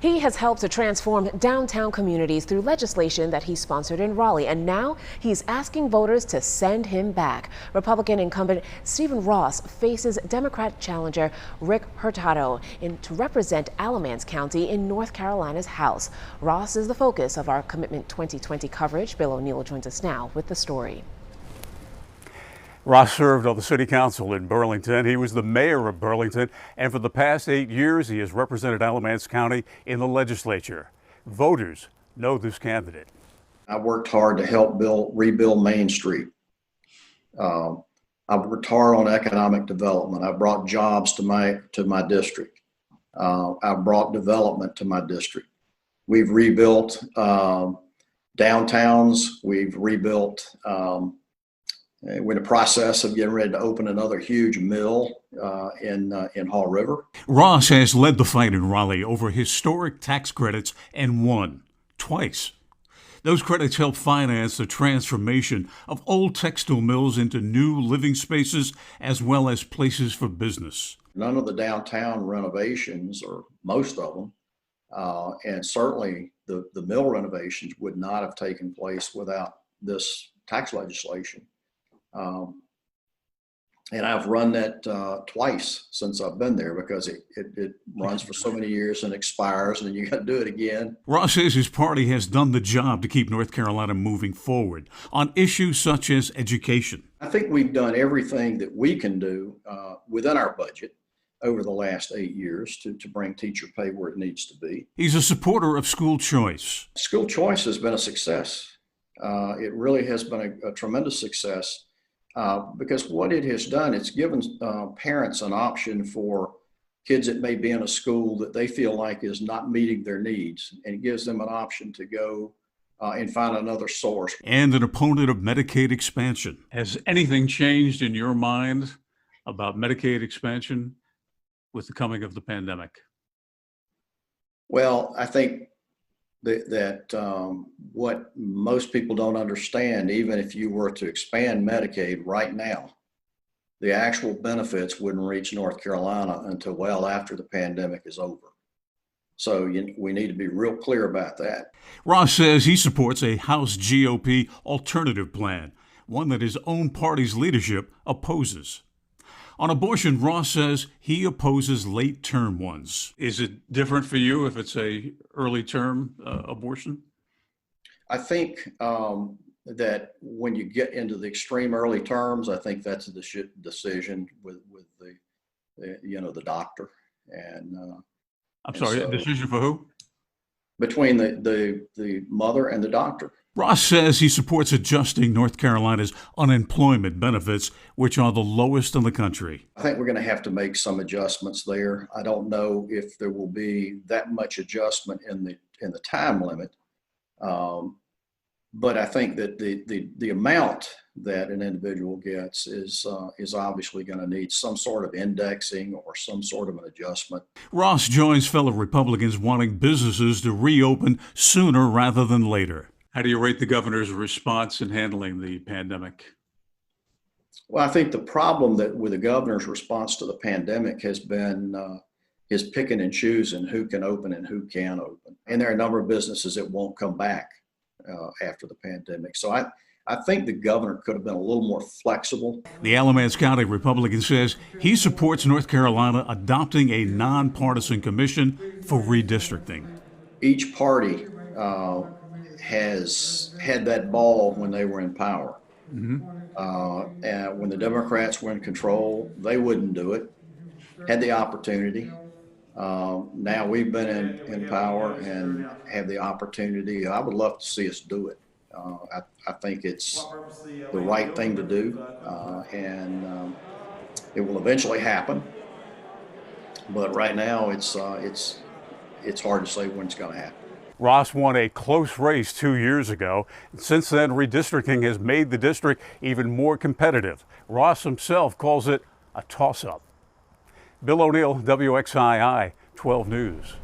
He has helped to transform downtown communities through legislation that he sponsored in Raleigh, and now he's asking voters to send him back. Republican incumbent Stephen Ross faces Democrat challenger Rick Hurtado to represent Alamance County in North Carolina's House. Ross is the focus of our Commitment 2020 coverage. Bill O'Neill joins us now with the story. Ross served on the city council in Burlington. He was the mayor of Burlington, and for the past 8 years, he has represented Alamance County in the legislature. Voters know this candidate. I worked hard to help rebuild Main Street. I worked hard on economic development. I brought jobs to my district. I brought development to my district. We've rebuilt downtowns. We've rebuilt. We're in the process of getting ready to open another huge mill in Haw River. Ross has led the fight in Raleigh over historic tax credits and won twice. Those credits help finance the transformation of old textile mills into new living spaces as well as places for business. None of the downtown renovations, or most of them, and certainly the mill renovations would not have taken place without this tax legislation. And I've run that twice since I've been there because it runs for so many years and expires, and then you got to do it again. Ross says his party has done the job to keep North Carolina moving forward on issues such as education. I think we've done everything that we can do within our budget over the last 8 years to bring teacher pay where it needs to be. He's a supporter of school choice. School choice has been a success. It really has been a tremendous success. Because what it has done, it's given parents an option for kids that may be in a school that they feel like is not meeting their needs, and it gives them an option to go and find another source. And an opponent of Medicaid expansion. Has anything changed in your mind about Medicaid expansion with the coming of the pandemic? Well, I think that what most people don't understand, even if you were to expand Medicaid right now, the actual benefits wouldn't reach North Carolina until well after the pandemic is over. So we need to be real clear about that. Ross says he supports a House GOP alternative plan, one that his own party's leadership opposes. On abortion, Ross says he opposes late-term ones. Is it different for you if it's a early-term abortion? I think that when you get into the extreme early terms, I think that's the decision with the doctor. And I'm sorry, so, decision for who? Between the mother and the doctor. Ross says he supports adjusting North Carolina's unemployment benefits, which are the lowest in the country. I think we're going to have to make some adjustments there. I don't know if there will be that much adjustment in the time limit, but I think that the amount that an individual gets is obviously going to need some sort of indexing or some sort of an adjustment. Ross joins fellow Republicans wanting businesses to reopen sooner rather than later. How do you rate the governor's response in handling the pandemic? Well, I think the problem with the governor's response to the pandemic has been his picking and choosing who can open and who can't open. And there are a number of businesses that won't come back after the pandemic. So I think the governor could have been a little more flexible. The Alamance County Republican says he supports North Carolina adopting a nonpartisan commission for redistricting. Each party has had that ball when they were in power. Mm-hmm. And when the Democrats were in control, they wouldn't do it. Had the opportunity. Now we've been in power and have the opportunity. I would love to see us do it. I think it's the right thing to do, and it will eventually happen. But right now, it's hard to say when it's going to happen. Ross won a close race 2 years ago. Since then, redistricting has made the district even more competitive. Ross himself calls it a toss-up. Bill O'Neill, WXII 12 News.